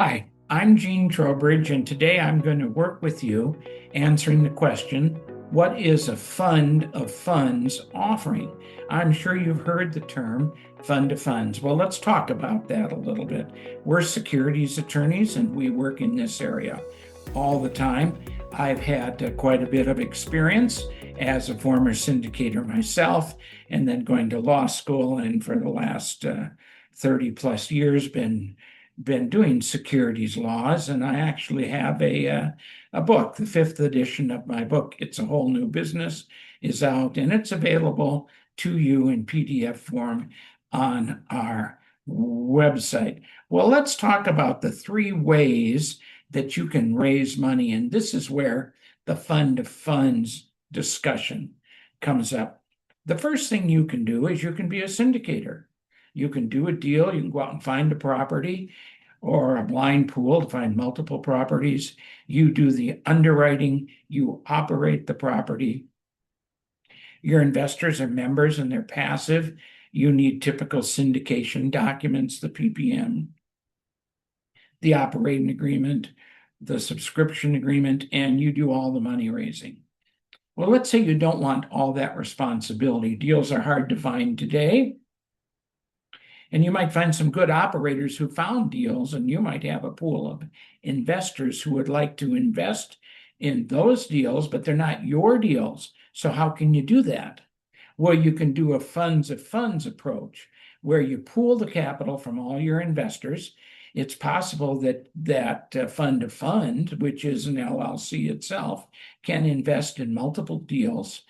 Hi, I'm Gene Trowbridge, and today I'm going to work with you answering the question, what is a fund of funds offering? I'm sure you've heard the term fund of funds. Well, let's talk about that a little bit. We're securities attorneys and we work in this area all the time. I've had quite a bit of experience as a former syndicator myself, and then going to law school, and for the last 30 plus years been doing securities laws, and I actually have a book. The fifth edition of my book, It's a Whole New Business, is out, and it's available to you in PDF form on our website. Well, let's talk about the three ways that you can raise money, and this is where the fund of funds discussion comes up. The first thing you can do is you can be a syndicator. You can do a deal, you can go out and find a property or a blind pool to find multiple properties. You do the underwriting, you operate the property. Your investors are members and they're passive. You need typical syndication documents, the PPM, the operating agreement, the subscription agreement, and you do all the money raising. Well, let's say you don't want all that responsibility. Deals are hard to find today. And you might find some good operators who found deals, and you might have a pool of investors who would like to invest in those deals, but they're not your deals. So how can you do that? Well, you can do a funds of funds approach where you pool the capital from all your investors. It's possible that fund of fund, which is an LLC itself, can invest in multiple deals.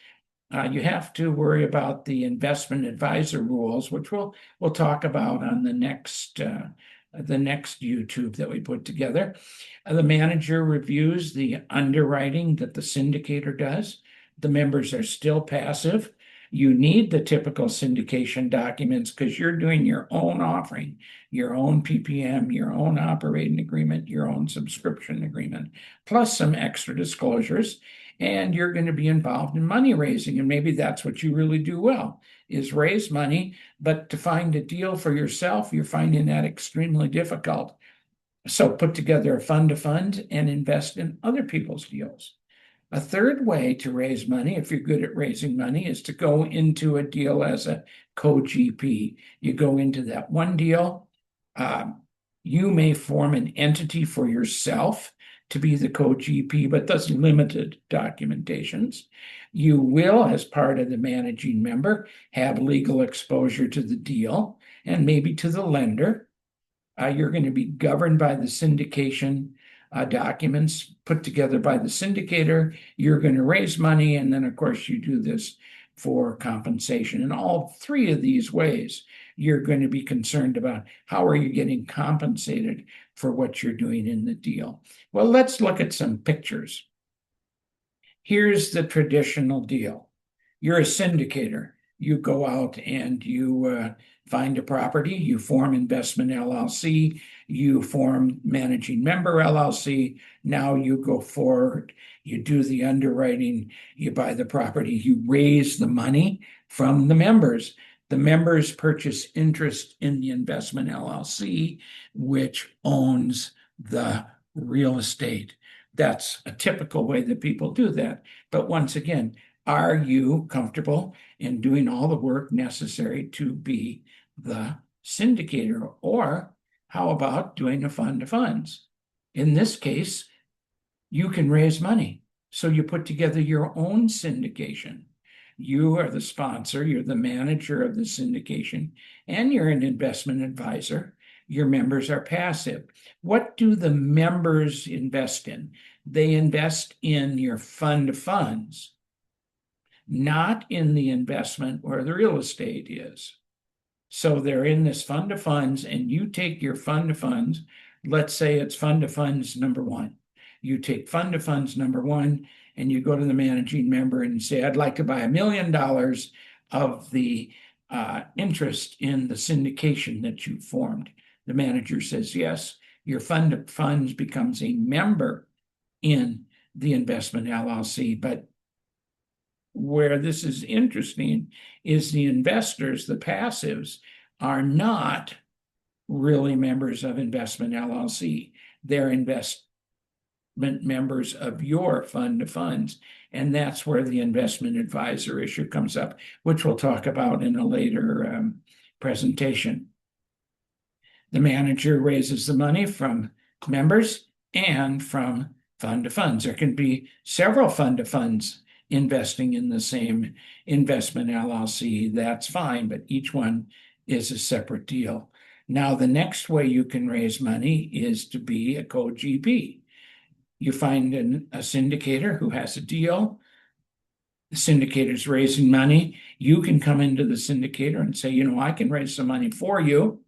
You have to worry about the investment advisor rules, which we'll talk about on the next YouTube that we put together. The manager reviews the underwriting that the syndicator does. The members are still passive. You need the typical syndication documents because you're doing your own offering, your own PPM, your own operating agreement, your own subscription agreement, plus some extra disclosures. And you're going to be involved in money raising. And maybe that's what you really do well, is raise money. But to find a deal for yourself, you're finding that extremely difficult. So put together a fund of funds and invest in other people's deals. A third way to raise money, if you're good at raising money, is to go into a deal as a co-GP. You go into that one deal. You may form an entity for yourself to be the co-GP, but that's limited documentations. You will, as part of the managing member, have legal exposure to the deal and maybe to the lender. You're going to be governed by the syndication documents put together by the syndicator. You're going to raise money, and then, of course, you do this for compensation. In all three of these ways, you're going to be concerned about how are you getting compensated for what you're doing in the deal. Well, let's look at some pictures. Here's the traditional deal. You're a syndicator. You go out and you find a property, you form investment LLC, you form managing member LLC. Now you go forward, you do the underwriting, you buy the property, you raise the money from the members. The members purchase interest in the investment LLC, which owns the real estate. That's a typical way that people do that. But once again, are you comfortable in doing all the work necessary to be the syndicator? Or how about doing a fund of funds? In this case, you can raise money. So you put together your own syndication. You are the sponsor, you're the manager of the syndication, and you're an investment advisor. Your members are passive. What do the members invest in? They invest in your fund of funds, not in the investment where the real estate is. So they're in this fund of funds, and you take your fund of funds, let's say it's fund of funds number one. You take fund of funds number one, and you go to the managing member and say, I'd like to buy $1 million of the interest in the syndication that you formed. The manager says yes. Your fund of funds becomes a member in the investment LLC. But where this is interesting is the investors, the passives, are not really members of investment LLC. they're investment members of your fund of funds. And that's where the investment advisor issue comes up, which we'll talk about in a later presentation. The manager raises the money from members and from fund of funds. There can be several fund of funds investing in the same investment LLC. That's fine, but each one is a separate deal. Now, the next way you can raise money is to be a co-GP. You find a syndicator who has a deal. The syndicator's raising money. You can come into the syndicator and say, I can raise some money for you.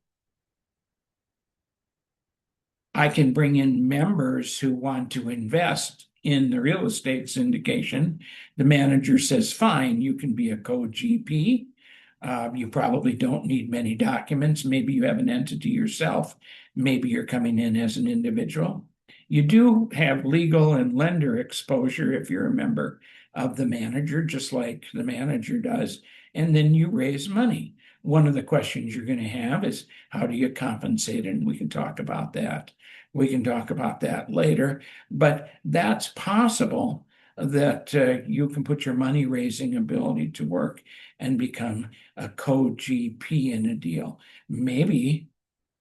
I can bring in members who want to invest in the real estate syndication. The manager says, fine, you can be a co-GP. You probably don't need many documents. Maybe you have an entity yourself. Maybe you're coming in as an individual. You do have legal and lender exposure if you're a member of the manager, just like the manager does, and then you raise money. One of the questions you're going to have is, how do you compensate? And we can talk about that. We can talk about that later, but that's possible that you can put your money raising ability to work and become a co-GP in a deal. Maybe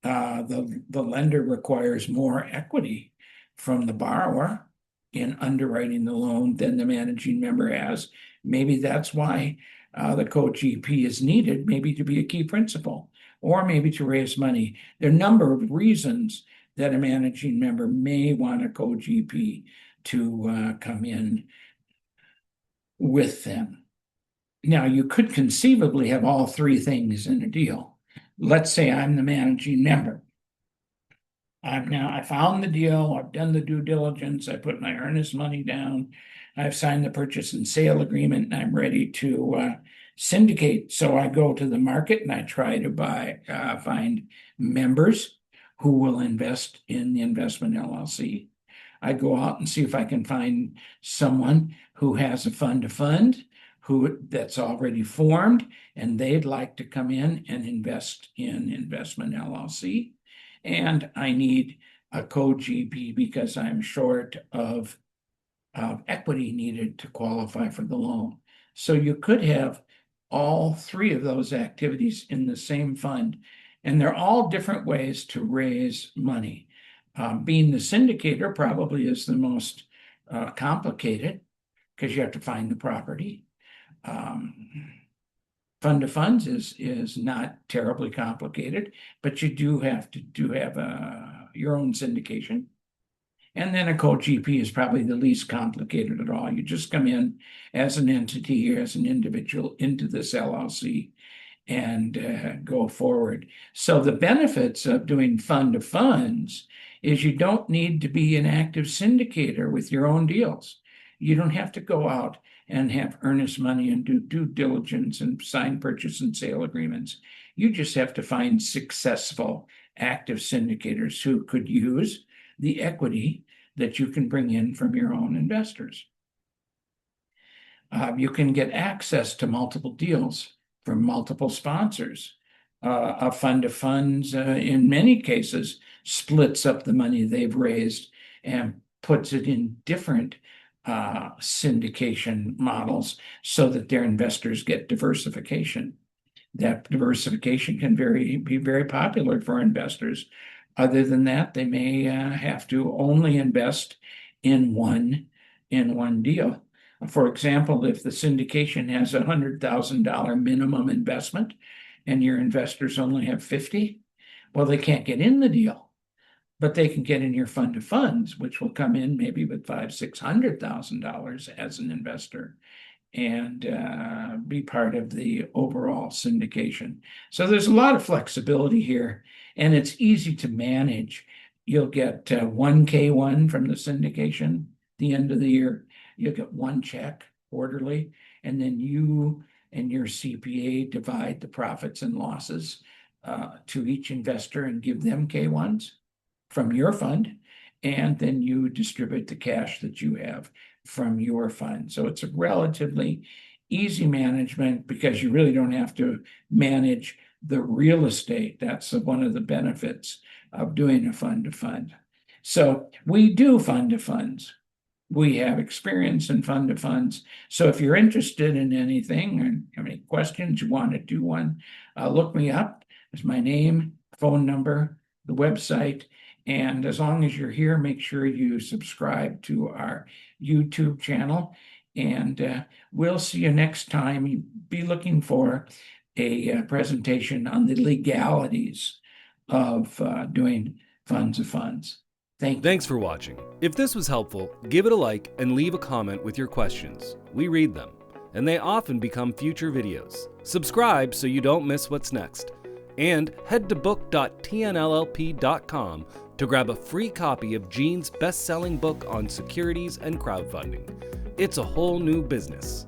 the lender requires more equity from the borrower in underwriting the loan than the managing member has. Maybe that's why the co-GP is needed, maybe to be a key principal, or maybe to raise money. There are a number of reasons that a managing member may want a co-GP to come in with them. Now, you could conceivably have all three things in a deal. Let's say I'm the managing member. I found the deal, I've done the due diligence, I put my earnest money down, I've signed the purchase and sale agreement, and I'm ready to syndicate. So I go to the market and I try to find members who will invest in the investment LLC. I go out and see if I can find someone who has a fund of fund that's already formed, and they'd like to come in and invest in investment LLC. And I need a co-GP because I'm short of equity needed to qualify for the loan. So you could have all three of those activities in the same fund, and they're all different ways to raise money. Being the syndicator probably is the most complicated because you have to find the property. Fund of funds is not terribly complicated, but you do have your own syndication. And then a co-GP is probably the least complicated at all. You just come in as an entity or as an individual into this LLC and go forward. So the benefits of doing fund of funds is you don't need to be an active syndicator with your own deals. You don't have to go out and have earnest money and do due diligence and sign purchase and sale agreements. You just have to find successful active syndicators who could use the equity that you can bring in from your own investors. You can get access to multiple deals from multiple sponsors. A fund of funds, in many cases, splits up the money they've raised and puts it in different syndication models so that their investors get diversification. That diversification can be very popular for investors. Other than that, they may have to only invest in one deal. For example, if the syndication has $100,000 minimum investment and your investors only have 50, well, they can't get in the deal, but they can get in your fund of funds, which will come in maybe with $500,000-$600,000 as an investor and be part of the overall syndication. So there's a lot of flexibility here, and it's easy to manage. You'll get 1K1 from the syndication at the end of the year. You'll get one check quarterly, and then you and your CPA divide the profits and losses to each investor and give them K1s from your fund, and then you distribute the cash that you have from your fund. So it's a relatively easy management because you really don't have to manage the real estate. That's one of the benefits of doing a fund to fund. So we do fund to funds. We have experience in fund to funds. So if you're interested in anything and have any questions, you want to do one, look me up. There's my name, phone number, the website. And as long as you're here, make sure you subscribe to our YouTube channel. And we'll see you next time. Be looking for a presentation on the legalities of doing funds of funds. Thanks for watching. If this was helpful, give it a like and leave a comment with your questions. We read them, and they often become future videos. Subscribe so you don't miss what's next. And head to book.tnllp.com to grab a free copy of Gene's best-selling book on securities and crowdfunding. It's a whole new business.